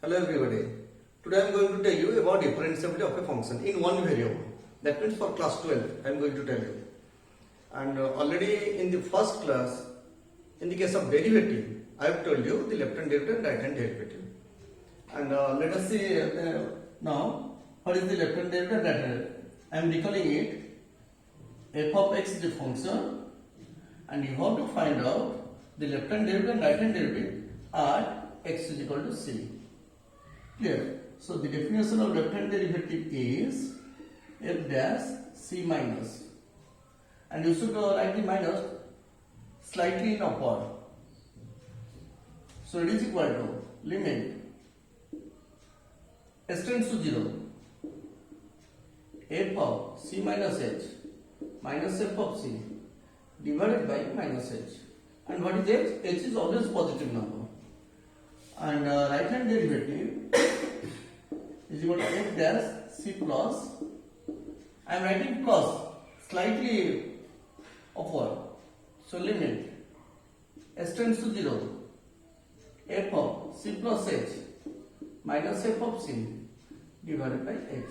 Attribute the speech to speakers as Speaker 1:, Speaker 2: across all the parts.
Speaker 1: Hello everybody. Today I am going to tell you about differentiability of a function in one variable. That means for class 12 I am going to tell you. And already in the first class, in the case of derivative, I have told you the left hand derivative and right hand derivative. And let us see now what is the left hand derivative and right hand derivative. I am recalling it. F of x is the function, and you have to find out the left hand derivative and right hand derivative at x is equal to c. Clear? So the definition of left hand derivative is f dash c minus, and you should write the minus slightly in upward. So it is equal to limit s tends to 0 f of c minus h minus f of c divided by minus h. And what is h? H is always positive number. And right hand derivative is equal to f dash c plus. I am writing plus slightly upward. So limit s tends to 0 f of c plus h minus f of c divided by h.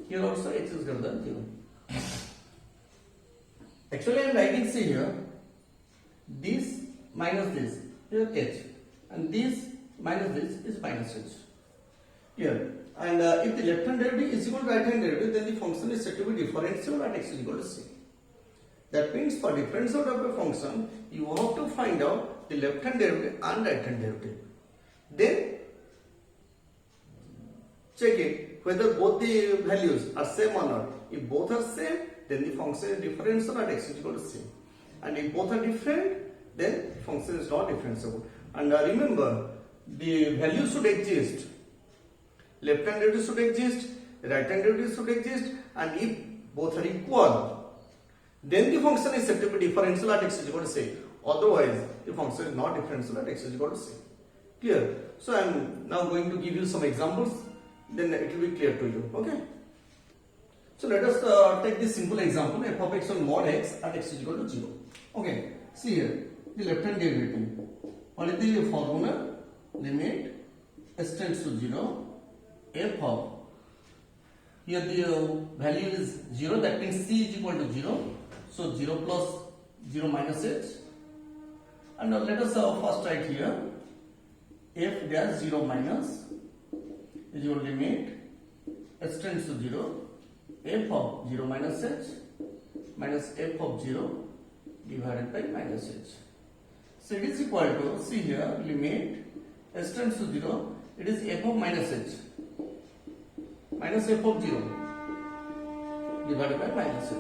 Speaker 1: Here also h is greater than 0. Actually I am writing c here. This minus this, here h, and this minus this is minus h. Here, and if the left hand derivative is equal to right hand derivative, then the function is said to be differentiable at x is equal to c. That means for differentiable of a function, you have to find out the left hand derivative and right hand derivative. Then check it whether both the values are same or not. If both are same, then the function is differentiable at x is equal to c. And if both are different, then the function is not differentiable. And remember, the value should exist. Left hand derivative should exist, right hand derivative should exist, and if both are equal, then the function is said to be differentiable at x is equal to c. Otherwise, the function is not differentiable at x is equal to c. Clear? So I am now going to give you some examples, then it will be clear to you. Okay? So let us take this simple example, f of x on mod x at x is equal to 0. Okay, see here, the left hand derivative. What is the formula? Limit s tends to 0, f of, here the value is 0, that means c is equal to 0. So 0 plus 0 minus h. And now let us first write here, f dash 0 minus is your limit s tends to 0, f of 0 minus h minus f of 0 divided by minus h. So it is equal to, see here, limit s tends to 0, it is f of minus h minus f of 0 divided by minus h.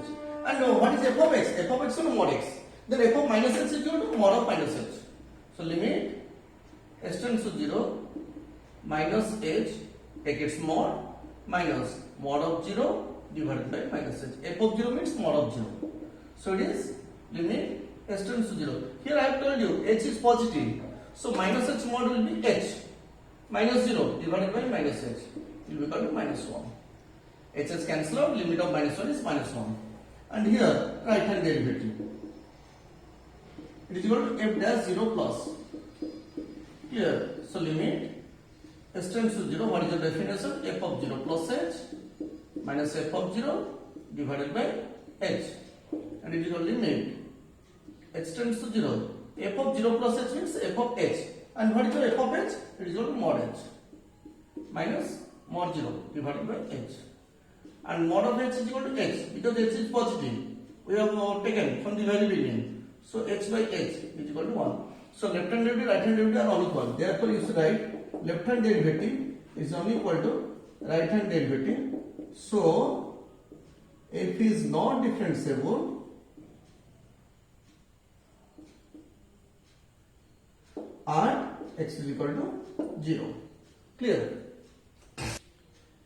Speaker 1: And what is f of x? F of x on mod x. Then f of minus h is equal to mod of minus h. So limit s tends to 0 minus h, take its mod, minus mod of 0 divided by minus h. F of 0 means mod of 0. So it is limit s tends to 0. Here I have told you h is positive. So minus h mod will be h. Minus 0 divided by minus h will be equal to minus 1. H is cancelled out, limit of minus 1 is minus 1. And here right hand derivative. It is equal to f dash 0 plus. Here, so limit s tends to 0, what is the definition? F of 0 plus h minus f of 0 divided by h. And it is equal to limit h tends to 0. F of 0 plus h means f of h. And what is the f of h? It is equal to mod h minus mod 0 divided by h. And mod of h is equal to h, because h is positive. We have taken from the very beginning. So h by h is equal to 1. So left hand derivative, right hand derivative are unequal. Therefore you should write left hand derivative is unequal to right hand derivative. So f is not differentiable at x is equal to 0. Clear?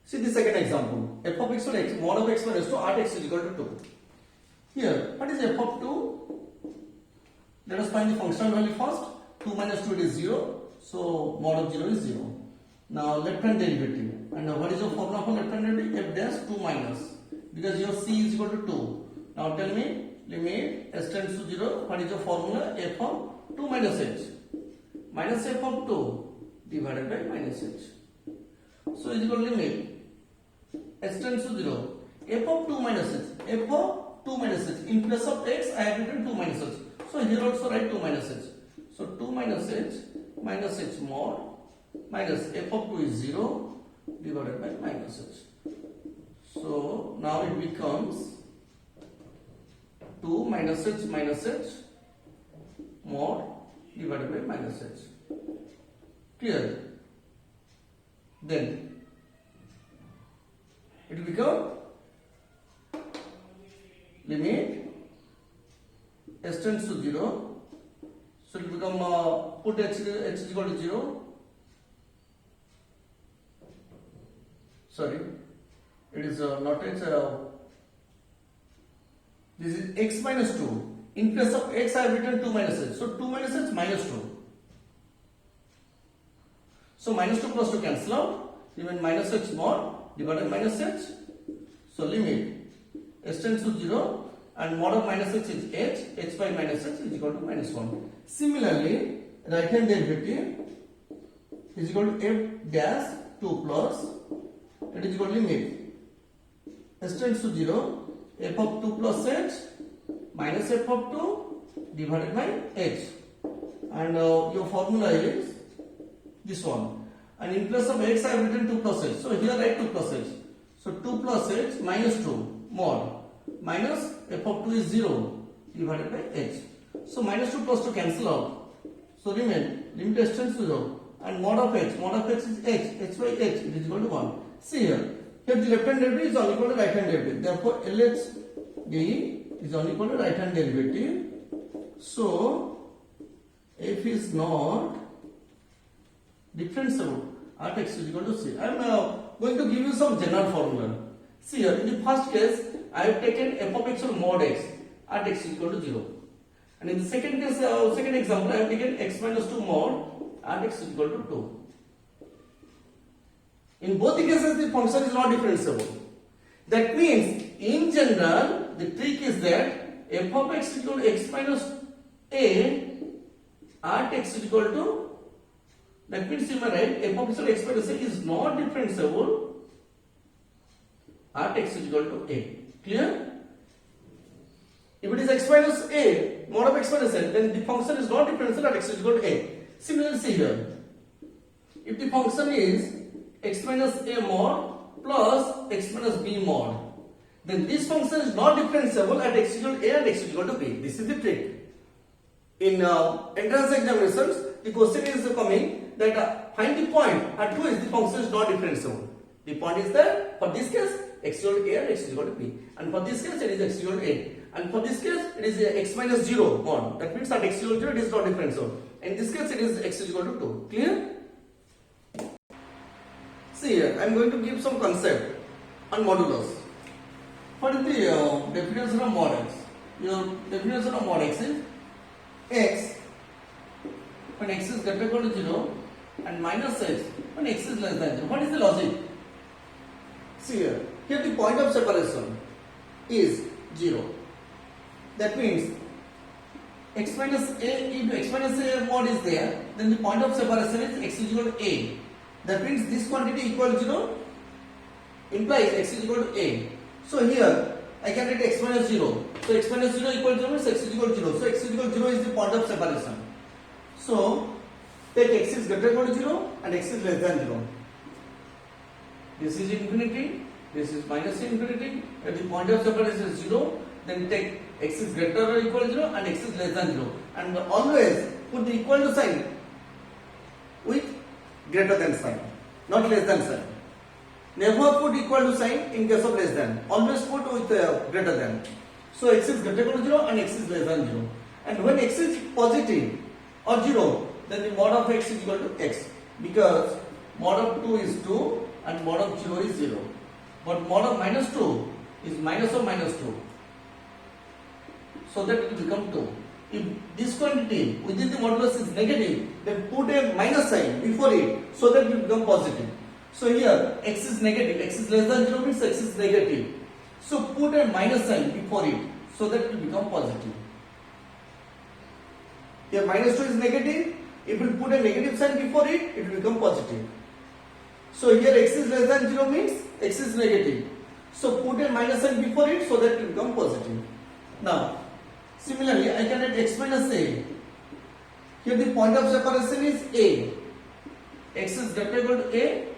Speaker 1: See the second example. F of x on x, mod of x minus 2 at x is equal to 2. Here, what is f of 2? Let us find the functional value first. 2 minus 2 it is 0. So mod of 0 is 0. Now left hand derivative. And what is the formula for left hand derivative? F dash 2 minus. Because your c is equal to 2. Now tell me, limit s tends to 0. What is the formula? F of 2 minus h minus f of 2 divided by minus h. So is equal to limit h tends to 0. F of 2 minus h. F of 2 minus h. In place of x, I have written 2 minus h. So here also write 2 minus h. So 2 minus h mod minus f of 2 is 0 divided by minus h. So now it becomes 2 minus h mod divided by minus h. Clear? Then it will become limit s tends to 0. So it will become put h is equal to 0. Sorry, it is not h. This is x minus 2. In place of x, I have written 2 minus h. So 2 minus h minus 2. So minus 2 plus 2 cancel out. Limit minus h mod divided by minus h. So limit s tends to 0 and mod of minus h is h by minus h is equal to minus 1. Similarly, right hand derivative is equal to f dash 2 plus, it is equal to limit s tends to 0, f of 2 plus h minus f of 2 divided by h. And your formula is this one. And in place of x, I have written 2 plus h. So here write 2 plus h. So 2 plus h minus 2 mod minus f of 2 is 0 divided by h. So minus 2 plus 2 cancel out. So remain limit s tends to 0 and mod of h is h by h, it is equal to 1. See here the left hand derivative is unequal to right hand derivative. Therefore LHD is unequal to right hand derivative. So f is not differentiable at x is equal to c. I am going to give you some general formula. See here, in the first case, I have taken f of x or mod x at x is equal to 0. And in the second case, second example, I have taken x minus 2 mod at x is equal to 2. In both the cases, the function is not differentiable. That means, in general, the trick is that f of x is equal to x minus a at x is equal to, that means you may write f of x or x minus a is not differentiable at x is equal to a. Clear? If it is x minus a, mod of x minus a, then the function is not differentiable at x is equal to a. Similarly, see here. If the function is x minus a mod plus x minus b mod, then this function is not differentiable at x is equal to a and x is equal to b. This is the trick. In entrance examinations, the question is coming that find the point at which the function is not differentiable. The point is that for this case, x is equal to a and x is equal to b. And for this case, it is x is equal to a. And for this case, it is x minus 0 mod. That means at x is equal to 0, it is not differentiable. In this case, it is x is equal to 2. Clear? See here, I am going to give some concept on modulus. What is the definition of mod x? Your definition of mod x is x when x is greater than 0 and minus h when x is less than 0. What is the logic? See here the point of separation is 0. That means x minus a, if x minus a mod is there, then the point of separation is x is equal to a. That means this quantity equal to 0 implies x is equal to a. So here I can write x minus 0. So x minus 0 equal to 0 means x is equal to 0. So x is equal to 0 is the point of separation. So take x is greater than 0 and x is less than 0. This is infinity, this is minus infinity. At the point of separation is 0, then take x is greater or equal to 0 and x is less than 0. And always put the equal to sign with greater than sign, not less than sign. Never put equal to sign in case of less than. Always put with greater than. So x is greater than 0 and x is less than 0. And when x is positive or 0, then the mod of x is equal to x. Because mod of 2 is 2 and mod of 0 is 0. But mod of minus 2 is minus of minus 2. So that it will become 2. If this quantity within the modulus is negative, then put a minus sign before it so that it will become positive. So here x is negative, x is less than 0 means x is negative. So put a minus sign before it so that it will become positive. Here minus 2 is negative, If you put a negative sign before it, it will become positive. So here x is less than 0 means x is negative. So put a minus sign before it so that it will become positive. Now, similarly, I can write x minus a. Here the point of separation is a. X is greater than a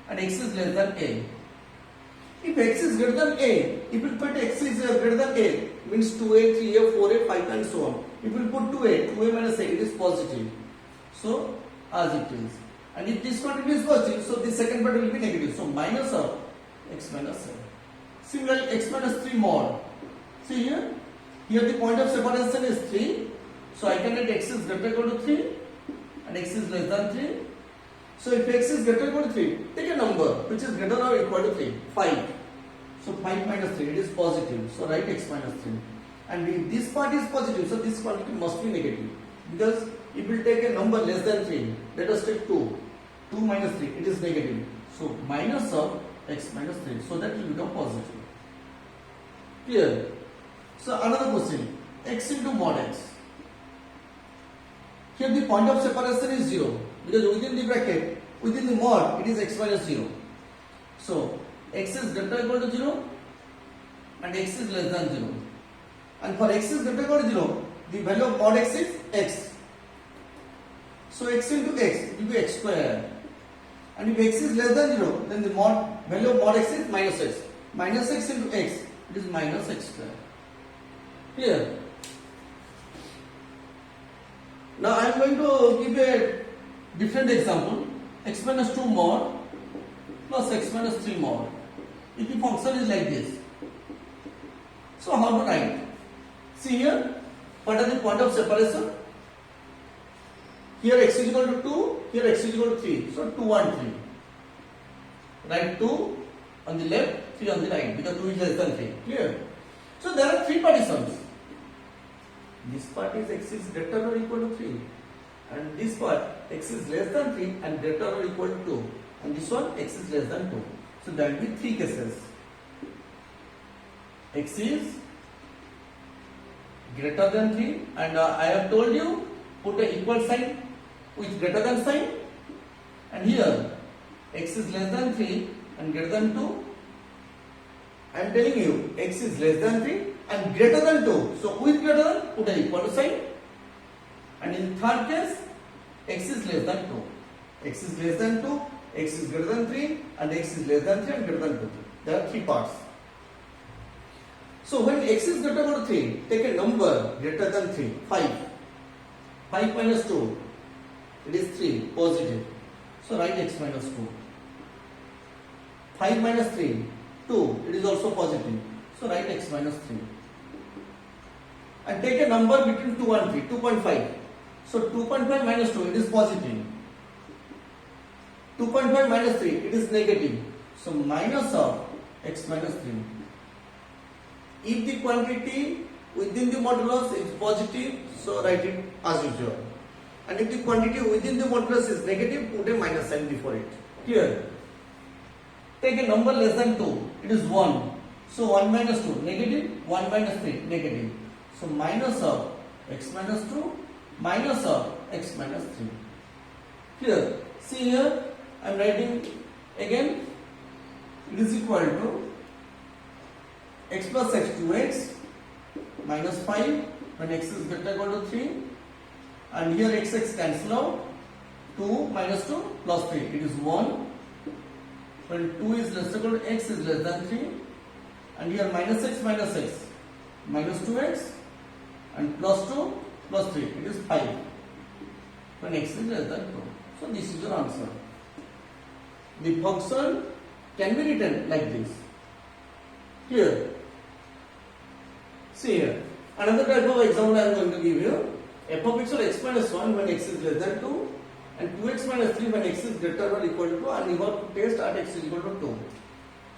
Speaker 1: and x is less than a. If x is greater than a, if you put x is greater than a, means 2a, 3a, 4a, 5 and so on. If you put 2a minus a, it is positive. So, as it is. And if this quantity is positive, so the second part will be negative. So, minus of x minus a. Similarly, x minus 3 mod. See here the point of separation is 3. So, I can write x is greater than 3 and x is less than 3. So, if x is greater than 3, take a number which is greater or equal to 3, 5. So, 5 minus 3, it is positive. So, write x minus 3. And if this part is positive, so this quantity must be negative. Because if we take a number less than 3, let us take 2. 2 minus 3, it is negative. So, minus of x minus 3. So, that will become positive. Clear? So, another question. X into mod x. Here the point of separation is 0. Because within the bracket, within the mod, it is x minus 0. So, x is greater or equal to 0 and x is less than 0. And for x is greater or equal to 0, the value of mod x is x. So, x into x, it will be x square. And if x is less than 0, then the value of mod x is minus x. Minus x into x, it is minus x square. Clear? Now, I am going to give a different example. X minus 2 mod plus x minus 3 mod. If the function is like this. So, how to write? See here, what are the point of separation? Here x is equal to 2, here x is equal to 3. So, 2 and 3. Write 2 on the left, 3 on the right, because 2 is less than 3. Clear? So, there are 3 partitions. This part is x is greater or equal to 3. And this part x is less than 3 and greater or equal to 2. And this one x is less than 2. So, there will be 3 cases. X is greater than 3 and I have told you put a equal sign with greater than sign, and here x is less than 3 and greater than 2. I am telling you x is less than 3 and greater than 2. So, with greater than put a equal sign, and in the third case x is less than 2. X is less than 2, x is greater than 3 and x is less than 3 and greater than 2. There are 3 parts. So, when x is greater than 3, take a number greater than 3, 5. 5 minus 2, it is 3, positive. So, write x minus 2. 5 minus 3, 2, it is also positive. So, write x minus 3. And take a number between 2 and 3, 2.5. So, 2.5 minus 2, it is positive. 2.5 minus 3, it is negative. So, minus of x minus 3. If the quantity within the modulus is positive, so write it as usual. And if the quantity within the modulus is negative, put a minus sign before it. Clear? Take a number less than 2, it is 1. So 1 minus 2, negative, 1 minus 3, negative. So minus of x minus 2, minus of x minus 3. Clear? See here, I am writing again, it is equal to x plus x, 2x minus 5 when x is greater than or equal to 3, and here x cancel out, 2 minus 2 plus 3, it is 1. When 2 is less than or equal to x is less than 3, and here minus x minus 2x and plus 2 plus 3, it is 5 when x is less than 2. So this is your answer. The function can be written like this. Clear? See here, another type of example I am going to give you. F of x or x minus 1 when x is less than 2 and 2x minus 3 when x is greater or equal to 2, and you have to test at x is equal to 2.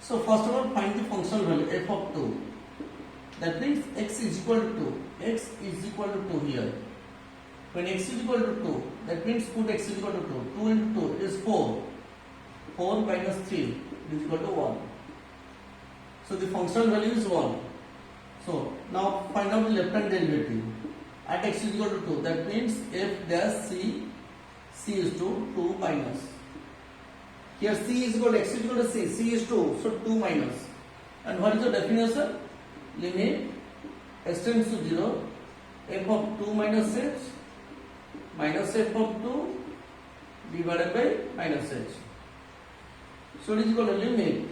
Speaker 1: So first of all, find the functional value f of 2. That means x is equal to 2. X is equal to 2 here. When x is equal to 2, that means put x is equal to 2. 2 into 2 is 4. 4 minus 3 is equal to 1. So the functional value is 1. So now find out the left hand derivative. at x is equal to 2. That means f dash c is to 2 minus. Here c is equal to x is equal to c is 2, so 2 minus. And what is the definition? Limit x tends to 0, f of 2 minus h minus f of 2 divided by minus h. So it is equal to limit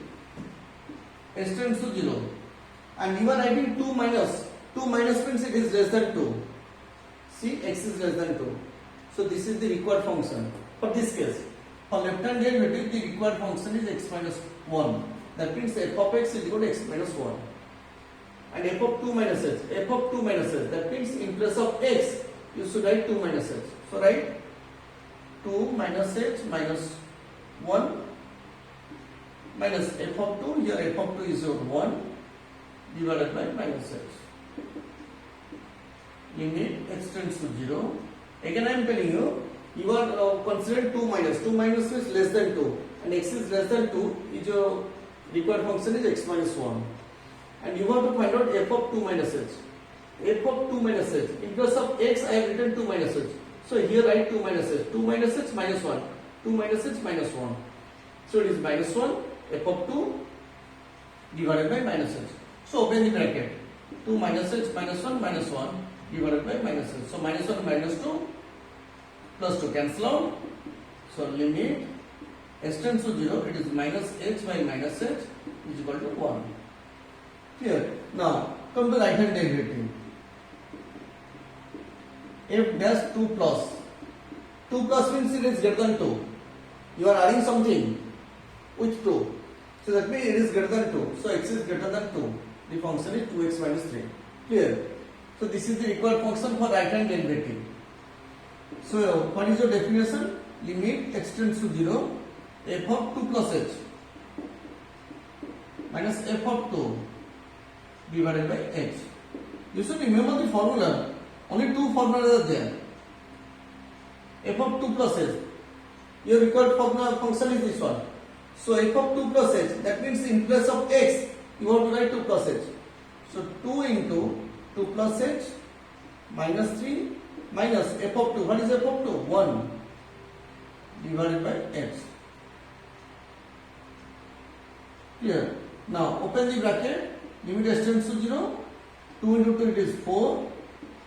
Speaker 1: x tends to 0. And you are writing 2 minus. 2 minus means it is less than 2. See, x is less than 2. So this is the required function. For this case, for left hand derivative, the required function is x minus 1. That means f of x is equal to x minus 1. And f of 2 minus h. F of 2 minus h. That means in place of x, you should write 2 minus h. So write 2 minus h minus 1 minus f of 2. Here f of 2 is 1 divided by minus h. Limit x tends to 0. Again I am telling you, you are considering 2 minus. 2 minus is less than 2. And x is less than 2. Is your required function is x minus 1. And you have to find out f of 2 minus h. F of 2 minus h. In place of x, I have written 2 minus h. So here write 2 minus h. 2 minus h minus 1. 2 minus h minus 1. So it is minus 1. F of 2 divided by minus h. So open the bracket. 2 minus h minus 1 minus 1 divided by minus h. So minus 1 minus 2 plus 2 cancel out. So limit x tends to 0. It is minus h by minus h is equal to 1. Here. Now come to right hand derivative. F dash 2 plus. 2 plus means it is greater than 2. You are adding something with 2. So that means it is greater than 2. So x is greater than 2. The function is 2x minus 3. Clear? So this is the required function for right hand derivative. So what is your definition? Limit x tends to 0. F of 2 plus h minus f of 2 divided by h. You should remember the formula. Only two formulas are there. F of 2 plus h. Your required formula function is this one. So f of 2 plus h. That means in place of x, you have to write 2 plus h. So 2 into 2 plus h minus 3 minus f of 2. What is f of 2? 1 divided by h. Clear? Now open the bracket. Limit x tends to 0. 2 into 2 it is 4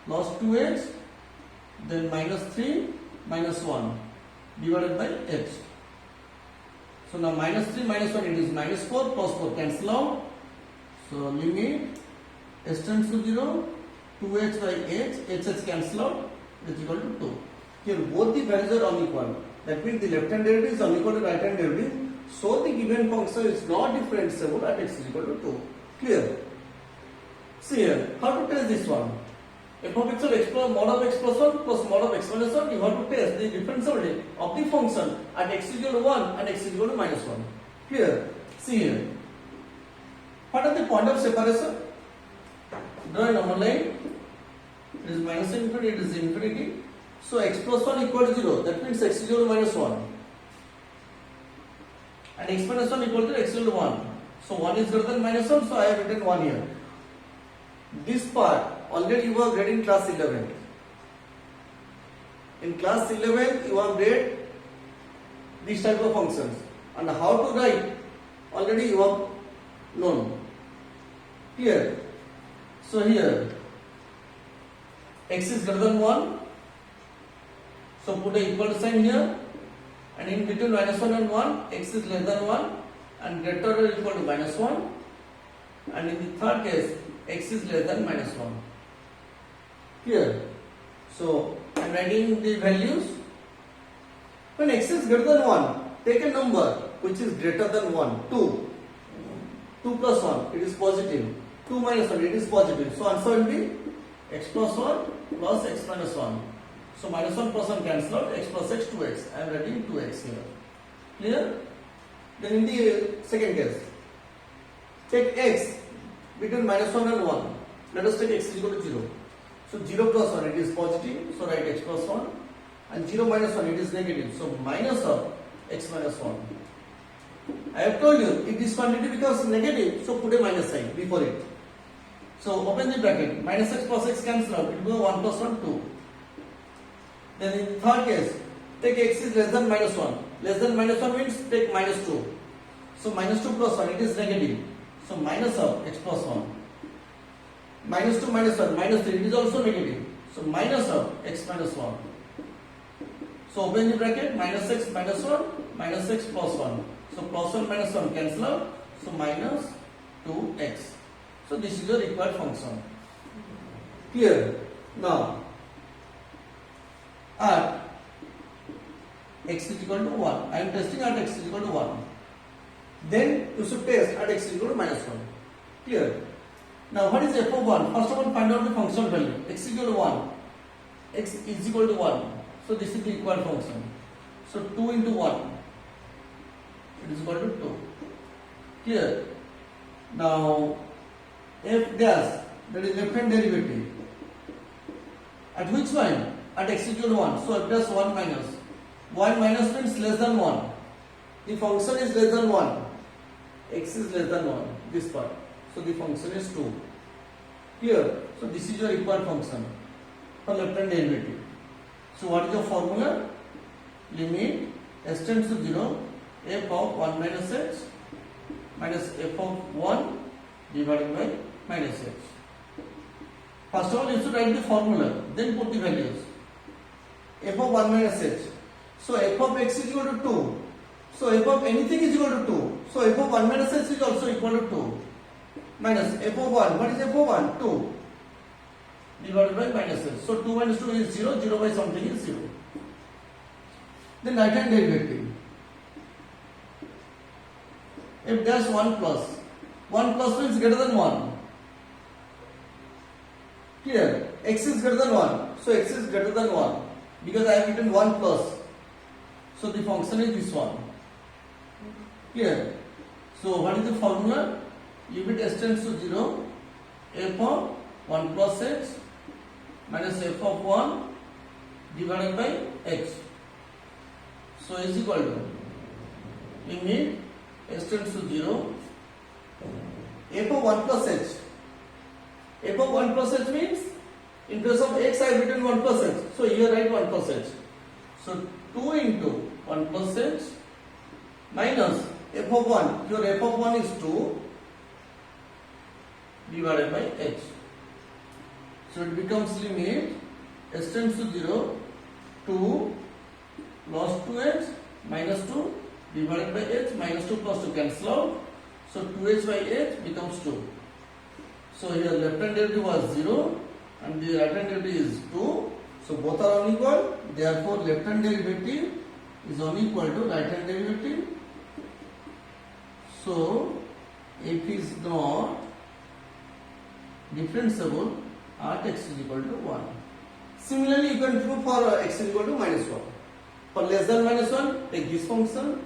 Speaker 1: plus 2h, then minus 3 minus 1 divided by h. So now minus 3 minus 1 it is minus 4 plus 4 cancel out. So limit x tends to 0, 2h by h cancel out, is equal to 2. Here both the values are unequal. That means the left hand derivative is unequal to right hand derivative. So the given function is not differentiable at x is equal to 2. Clear? See here, how to test this one? F of x of x plus mod of x plus 1 plus mod of x minus 1, you have to test the differentiability of the function at x is equal to 1 and x is equal to minus 1. Clear? See here. What are the point of separation? Draw a normal line. It is minus infinity, it is infinity. So x plus 1 equal to 0. That means x is equal to minus 1. And x minus 1 equal to x equal to 1. So 1 is greater than minus 1, so I have written 1 here. This part already you have read in class 11. In class 11 you have read these type of functions. And how to write already you have known. Clear? So here x is greater than 1. So put a equal sign here. And in between minus 1 and 1, x is less than 1 and greater or equal to minus 1. And in the third case, x is less than minus 1. Clear? So I am writing the values. When x is greater than 1, take a number which is greater than 1. 2. 2 plus 1, it is positive. 2 minus 1, it is positive. So answer will be x plus 1 plus x minus 1. So minus 1 plus 1 cancel out, x plus x, 2x. I am writing 2x here. Clear? Then in the second case, take x between minus 1 and 1. Let us take x is equal to 0. So 0 plus 1, it is positive. So write x plus 1. And 0 minus 1, it is negative. So minus of x minus 1. I have told you, if this quantity becomes negative, so put a minus sign before it. So open the bracket, minus x plus x cancel out, it will go 1 plus 1, 2. Then in third case, take x is less than minus 1. Less than minus 1 means take minus 2. So minus 2 plus 1, it is negative. So minus of x plus 1. Minus 2 minus 1, minus 3, it is also negative. So minus of x minus 1. So open the bracket, minus x minus 1, minus x plus 1. So plus 1 minus 1 cancel out. So minus 2x. So this is the required function. Clear? Now, at x is equal to 1. I am testing at x is equal to 1. Then you should test at x is equal to minus 1. Clear? Now what is f of 1? First of all, find out the function value. X is equal to 1. X is equal to 1. So this is the required function. So 2 into 1. It is equal to 2. Clear? Now f dash, that is left hand derivative. At which point? At x is equal to 1. So f dash 1 minus. 1 minus means less than 1. The function is less than 1. X is less than 1. This part. So the function is 2. Clear? So this is your required function for left hand derivative. So what is your formula? Limit s tends to 0, f of 1 minus x minus f of 1 divided by minus x. First of all, you should write the formula, then put the values. F of 1 minus h. So f of x is equal to 2. So f of anything is equal to 2. So f of 1 minus h is also equal to 2. Minus f of 1. What is f of 1? 2. Divided by minus h. So 2 minus 2 is 0. 0 by something is 0. Then right hand derivative. F dash 1 plus. 1 plus means greater than 1. Clear? X is greater than 1. So x is greater than 1. Because I have written 1 plus. So the function is this one. Clear? So what is the formula? Limit s tends to 0. F of 1 plus x minus f of 1 divided by x. So is equal to limit s tends to 0. F of 1 plus h. F of 1 plus h means in place of x I have written 1 plus h. So here write 1 plus h. So 2 into 1 plus h minus f of 1. Your f of 1 is 2 divided by h. So it becomes limit s tends to 0, 2 plus 2h minus 2 divided by h, minus 2 plus 2 cancel out. So 2h by h becomes 2. So here left hand derivative was 0 and the right hand derivative is 2. So both are unequal. Therefore left hand derivative is unequal to right hand derivative. So f is not differentiable at x is equal to 1. Similarly, you can prove for x is equal to minus 1. For less than minus 1, take this function.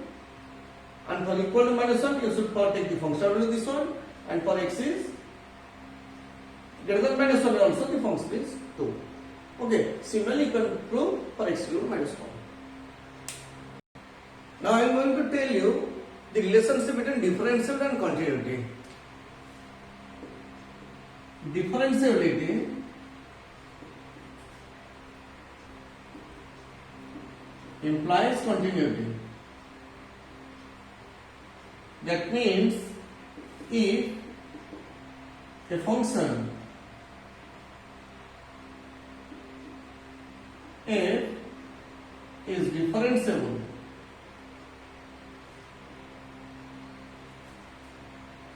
Speaker 1: And for equal to minus 1, you should take the function value of this one. And for x is greater than minus 1, also the function is 2. Okay, similarly, you can prove for x is equal to minus 1. Now I am going to tell you the relationship between differentiability and continuity. Differentiability implies continuity. That means if a function f is differentiable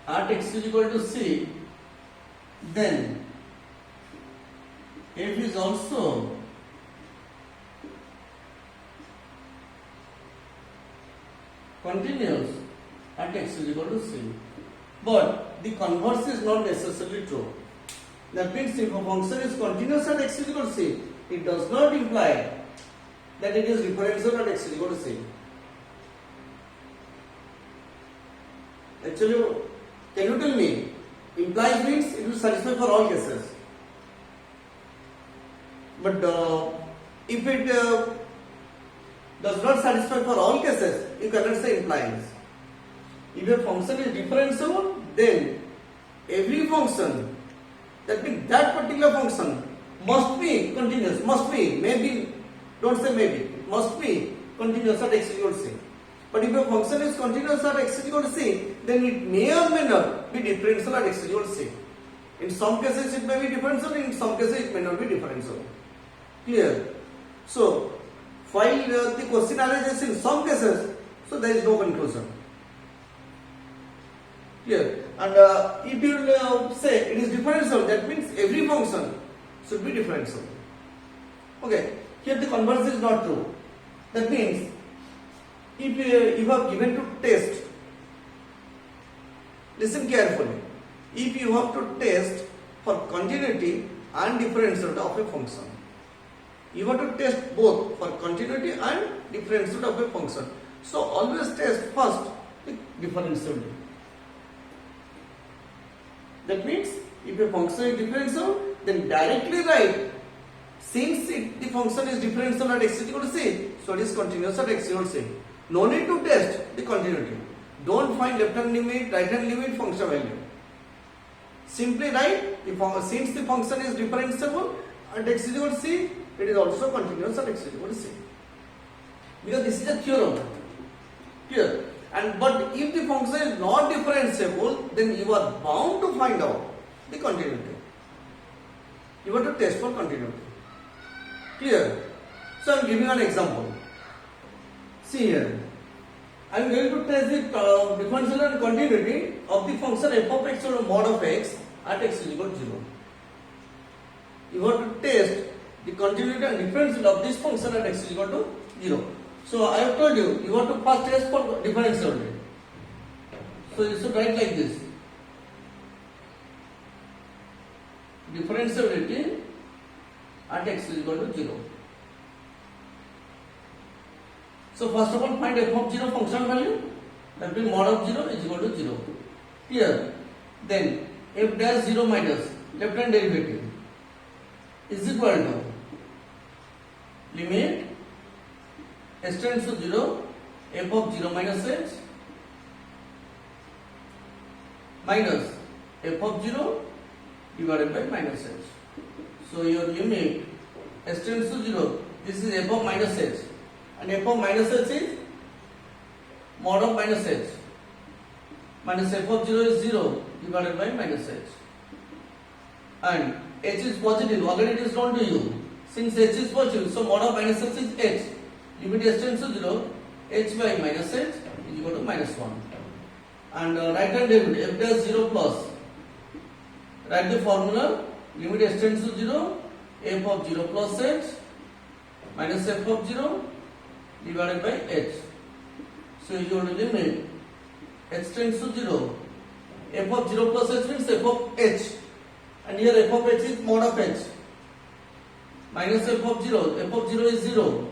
Speaker 1: at x is equal to c, then f is also continuous at x is equal to c. But the converse is not necessarily true. That means if a function is continuous at x is equal to c, it does not imply that it is differentiable at x is equal to c. Actually, can you tell me? Implies means it will satisfy for all cases. But if it does not satisfy for all cases, you cannot say implies. If your function is differentiable, then every function That means that particular function must be continuous, must be, maybe, don't say maybe, it must be continuous at x is equal to c. But if a function is continuous at x is equal to c, then it may or may not be differential at x is equal to c. In some cases it may be differential, in some cases it may not be differential. Clear? So, while the question arises in some cases, so there is no conclusion. Clear? And if you say it is differential, that means every function should be differential. Okay, here the converse is not true. That means if you have given to test, listen carefully. If you have to test for continuity and differential of a function, you have to test both for continuity and differential of a function. So always test first the differentiability. That means if a function is differential, then directly write, since the function is differential at x is equal to c, so it is continuous at x is equal to c. No need to test the continuity. Don't find left hand limit, right hand limit, function value. Simply write, since the function is differentiable at x is equal to c, it is also continuous at x is equal to c. Because this is a theorem. Clear? But if the function is not differentiable, then you are bound to find out the continuity. You have to test for continuity. Clear? So I am giving an example. See here. I am going to test the differential and continuity of the function f of x or mod of x at x is equal to 0. You have to test the continuity and differential of this function at x is equal to 0. So I have told you, you have to first test for differentiability. So you should write like this. Differentiability at x is equal to 0. So first of all, find f of 0 function value. That will be mod of 0 is equal to 0. Here, then f dash 0 minus left hand derivative is equal to limit s tends to 0 f of 0 minus h minus f of 0 divided by minus h. So your limit s tends to 0, this is f of minus h, and f of minus h is mod of minus h, minus f of 0 is 0 divided by minus h, and h is positive, already it is known to you. Since h is positive, so mod of minus h is h. Limit s tends to 0, h by minus h is equal to minus 1. And right hand derivative f dash 0 plus, write the formula, limit s tends to 0, f of 0 plus h minus f of 0 divided by h. So you have to limit h tends to 0, f of 0 plus h means f of h, and here f of h is mod of h, minus f of 0 is 0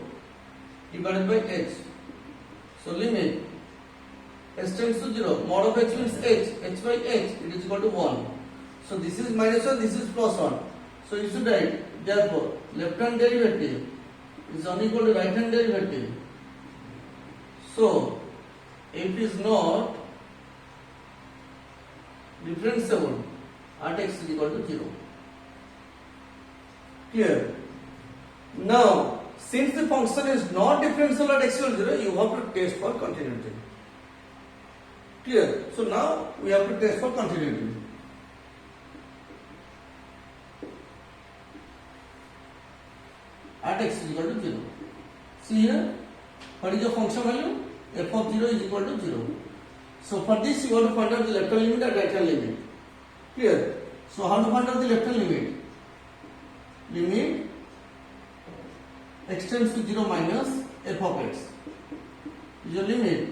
Speaker 1: divided by h. So limit s tends to 0, mod of h means h by h, it is equal to 1. So this is minus 1, this is plus 1. So you should write, therefore left hand derivative is unequal to right hand derivative. So if it is not differentiable at x is equal to 0. Clear? Now, since the function is not differentiable at x equal to 0, you have to test for continuity. Clear? So now we have to test for continuity. At x is equal to 0. See here, what is the function value? F of 0 is equal to 0. So for this you have to find out the left hand limit and right hand limit. Clear? So how to find out the left hand limit? Limit x tends to 0 minus f of x. Is your limit.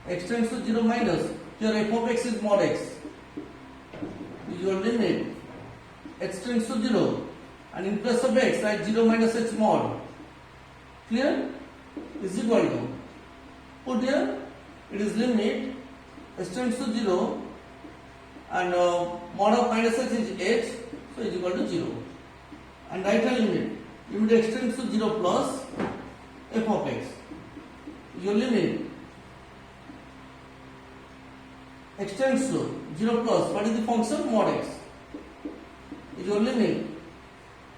Speaker 1: X tends to 0 minus, here f of x is mod x. Is your limit. X tends to 0, and in place of x write 0 minus h mod. Clear? Is equal to, put here, it is limit s tends to 0 and mod of minus h is h, so is equal to 0. And right hand limit, limit x tends to 0 plus f of x. Your limit x tends to 0 plus, what is the function? Mod x.
Speaker 2: your limit.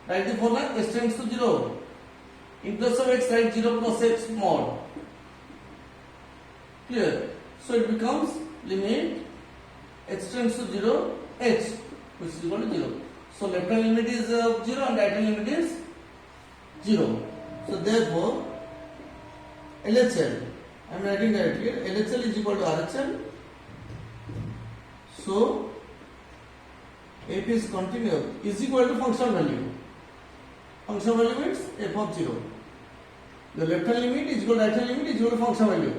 Speaker 2: Write the formula x tends to 0. In place of x, write 0 plus x mod. Clear? So it becomes limit x tends to 0 h, which is equal to 0. So left hand limit is 0 and right hand limit is 0. So therefore LHL, I am writing directly here, LHL is equal to RHL. So f is continuous is equal to function value. Function value means f of 0. The left hand limit is equal to right hand limit is equal to function value.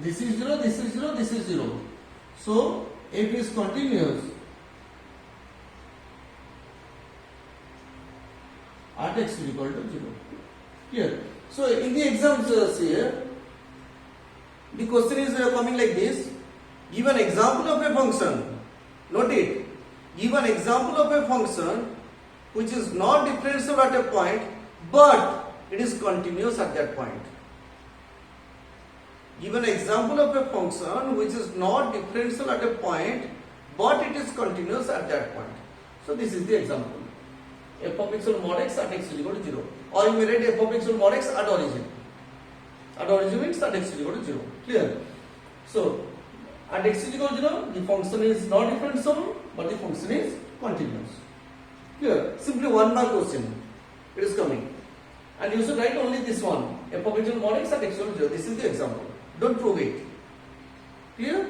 Speaker 2: This is 0, this is 0, this is 0. So f is continuous at x is equal to 0. Clear? So in the exams here, the question is coming like this. Give an example of a function. Note it. Give an example of a function which is not differentiable at a point, but it is continuous at that point. Give an example of a function which is not differentiable at a point, but it is continuous at that point. So this is the example. F of x mod x at x is equal to 0. Or you may write f of x mod x at origin. At origin means at x is equal to 0. Clear? So at x is equal to 0, the function is not differentiable, but the function is continuous. Clear? Simply one mark question. It is coming. And you should write only this one. F of x mod x at x is equal to 0. This is the example. Don't prove it. Clear?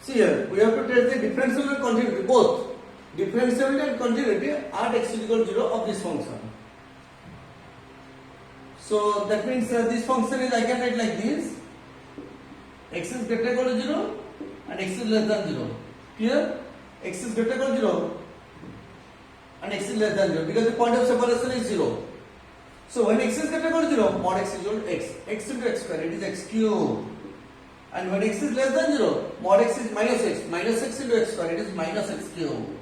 Speaker 2: See here, we have to test the differentiability and continuity, both. Differentiability and continuity at x is equal to 0 of this function. So that means this function is, I can write like this. X is greater equal to 0 and x is less than 0. Clear? X is greater equal to 0 and x is less than 0 because the point of separation is 0. So when x is greater equal to 0, mod x is equal to x. X into x square, it is x cube. And when x is less than 0, mod x is minus x. Minus x into x square, it is minus x cube.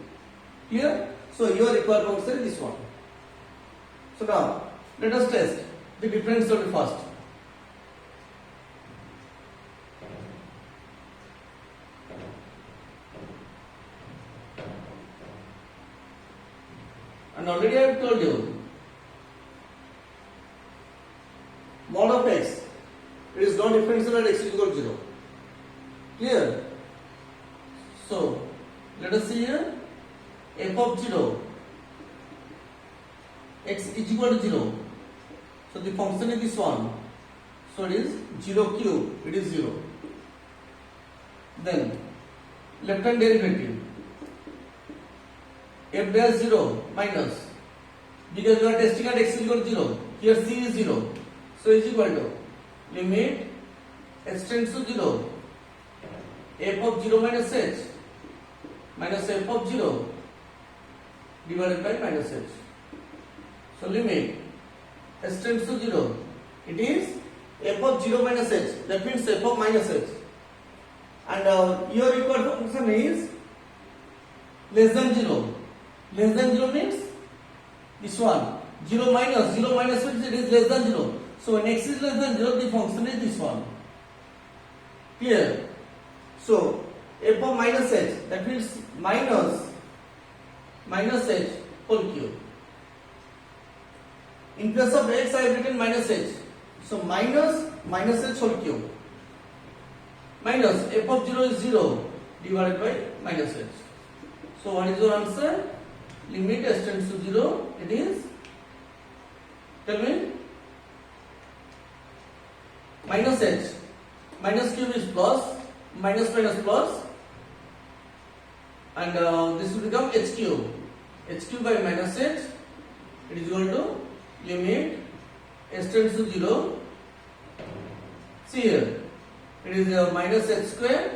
Speaker 2: Clear? So your required function is this one. So now let us test the differentiability first. And already I have told you, mod of x, it is not differentiable at x is equal to 0. Clear? So let us see here, f of 0, x is equal to 0. So the function is this one. So it is 0 cube, it is 0. Then left hand derivative, f dash 0 minus, because we are testing at x is equal to 0, here c is 0. So is equal to limit x tends to 0, f of 0 minus h minus f of 0 divided by minus h. So limit x tends to 0, it is f of 0 minus h, that means f of minus h. And your required function is less than 0. Less than 0 means this one. 0 minus means it is less than 0. So when x is less than 0, the function is this one. Clear? So f of minus h, that means minus h whole cube. In place of x, I have written minus h. So minus h whole cube. Minus f of 0 is 0 divided by minus h. So what is your answer? Limit s tends to 0, it is, tell me, minus h, minus cube is plus, minus plus, and this will become h cube by minus h, it is equal to limit s tends to 0, see here, it is minus h square,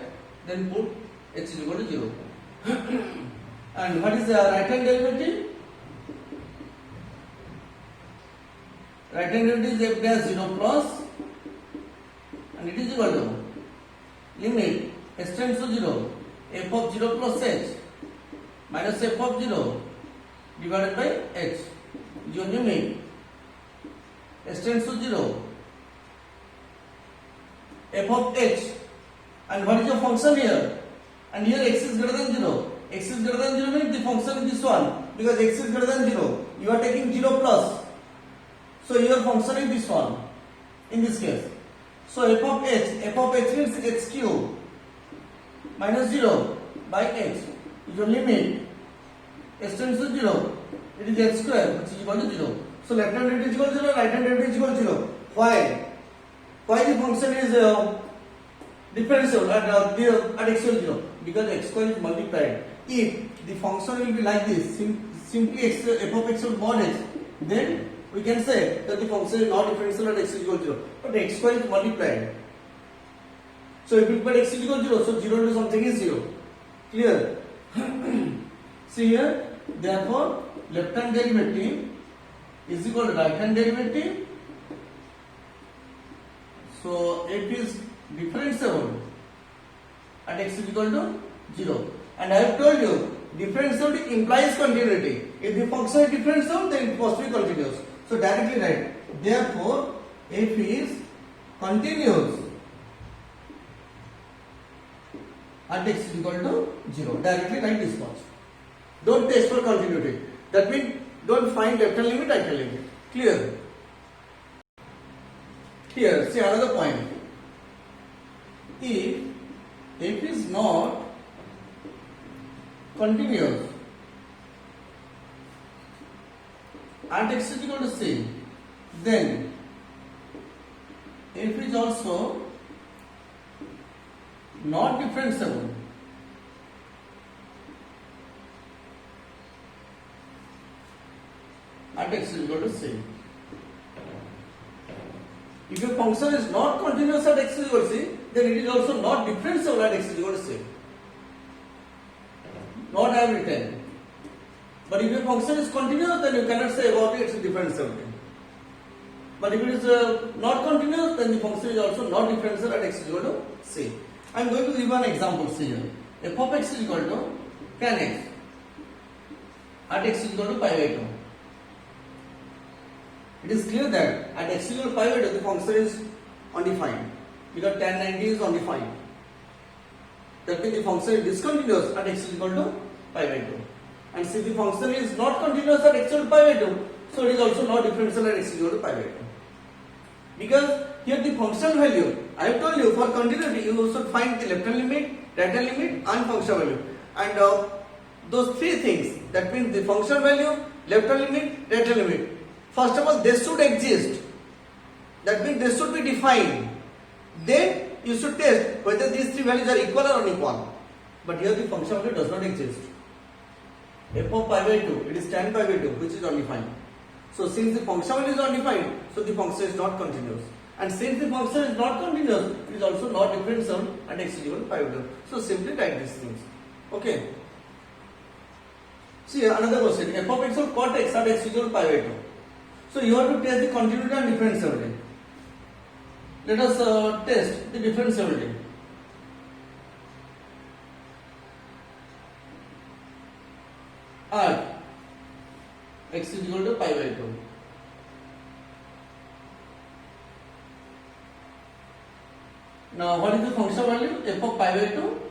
Speaker 2: then put h is equal to 0. And what is the right hand derivative? Right hand derivative is f dash 0 plus, and it is equal to limit s tends to 0, f of 0 plus h minus f of 0 divided by h. Your limit s tends to 0, f of h, and what is your function here? And here x is greater than 0. x is greater than 0 means the function is this one, because x is greater than 0. You are taking 0 plus. So your function is this one in this case. So f of h means x cube minus 0 by x is your limit. X tends to 0. It is x square which is equal to 0. So left hand derivative is equal to 0, right hand derivative is equal to 0. Why? Why the function is differentiable at x equal to 0? Because x square is multiplied. If the function will be like this, simply f of x will mod x, then we can say that the function is not differentiable at x is equal to 0. But x square is multiplied. So if you put x is equal to 0, so 0 into something is 0. Clear? See here, therefore left hand derivative is equal to right hand derivative. So f is differentiable at x is equal to 0. And I have told you, differentiability implies continuity. If the function is differentiable, then it must be continuous. So directly write. Therefore, f is continuous at x is equal to 0. Directly write this much. Don't test for continuity. That means don't find left hand limit, right hand limit. Clear? Here, see another point. If f is not continuous at x is equal to c, then f is also not differentiable at x is equal to c. If your function is not continuous at x is equal to c, then it is also not differentiable at x is equal to c. Not I have written. But if your function is continuous, then you cannot say about it, it's a differentiable. But if it is not continuous, then the function is also not differentiable at x is equal to c. I am going to give an example here. F of x is equal to tan x at x is equal to pi by 2. It is clear that at x is equal to pi by 2 the function is undefined because tan 90 is undefined. That means the function is discontinuous at x is equal to pi by 2. And since the function is not continuous at x is equal to pi by 2, so it is also not differentiable at x is equal to pi by 2. Because here the function value, I have told you for continuity you should find the left hand limit, right hand limit and function value. And those three things, that means the function value, left hand limit, right hand limit. First of all, they should exist. That means they should be defined. Then you should test whether these three values are equal or unequal. But here the function value does not exist. F of pi by 2, it is tan pi by 2, which is undefined. So since the function value is undefined, so the function is not continuous. And since the function is not continuous, it is also not differentiable at x is equal to pi by 2. So simply write these things. Okay. See another question. F of x of cot x at x is equal to pi by 2. So you have to test the continuity and differentiability. Let us test the differentiability. At x is equal to pi by 2. Now what is the function value? F of pi by 2.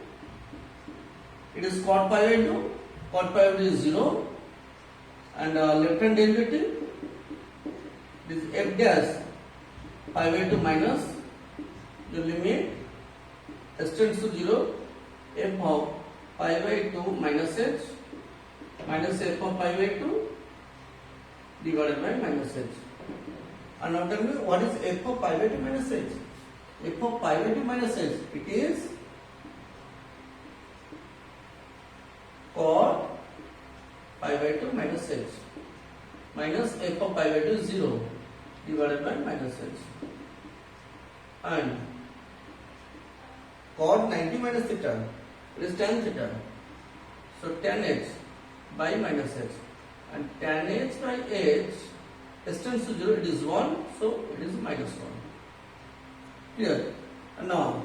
Speaker 2: It is cot pi by 2. Cot pi by 2 is 0. And left hand derivative is f dash pi by 2 minus the limit s tends to 0 f of pi by 2 minus h minus f of pi by 2 divided by minus h. And now tell me what is f of pi by 2 minus h? F of pi by 2 minus h, it is cot pi by 2 minus h minus f of pi by 2 is 0 divided by minus h. And cot 90 minus theta, it is tan theta. So tan h by minus h. And tan h by h, s tends to 0, it is 1, so it is minus 1. Clear? And now,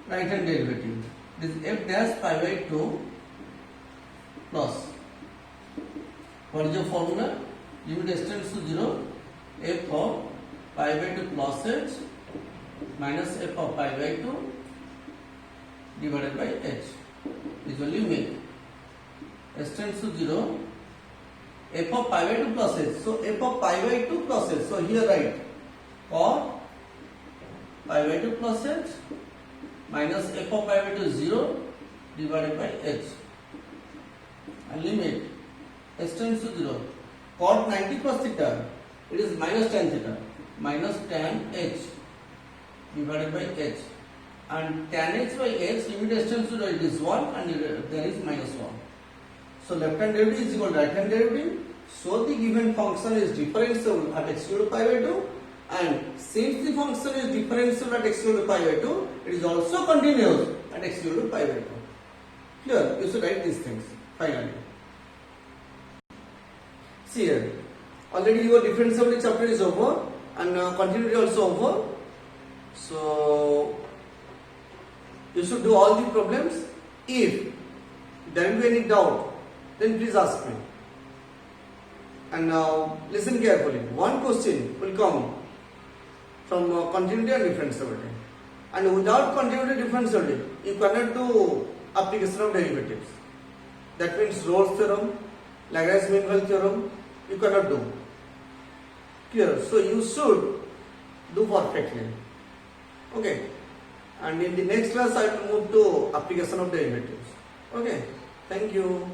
Speaker 2: right hand derivative. This is f dash pi by 2 plus. What is your formula? Limit s tends to 0, f of pi by 2 plus h minus f of pi by 2 divided by h. is a limit s tends to 0 f of pi by 2 plus h. So f of pi by 2 plus h. So here write cos pi by 2 plus h minus f of pi by 2 is 0 divided by h, and limit s tends to 0 cot 90 cos theta, it is minus tan theta, minus tan h divided by h, and tan h by h limit s tends to 0, it is 1 and there is minus 1. So left hand derivative is equal to right hand derivative. So the given function is differentiable at x equal to pi by 2, and since the function is differentiable at x equal to pi by 2, it is also continuous at x equal to pi by 2. Here you should write these things finally. See here, already your differentiability chapter is over and continuity also over. So you should do all the problems. If there will be any doubt, then please ask me. And now listen carefully. One question will come from continuity and differentiability, and without continuity and differentiability, you cannot do application of derivatives. That means Rolle's theorem, Lagrange mean value theorem, you cannot do. Clear? So you should do perfectly. Okay. And in the next class, I will move to application of derivatives. Okay. Thank you.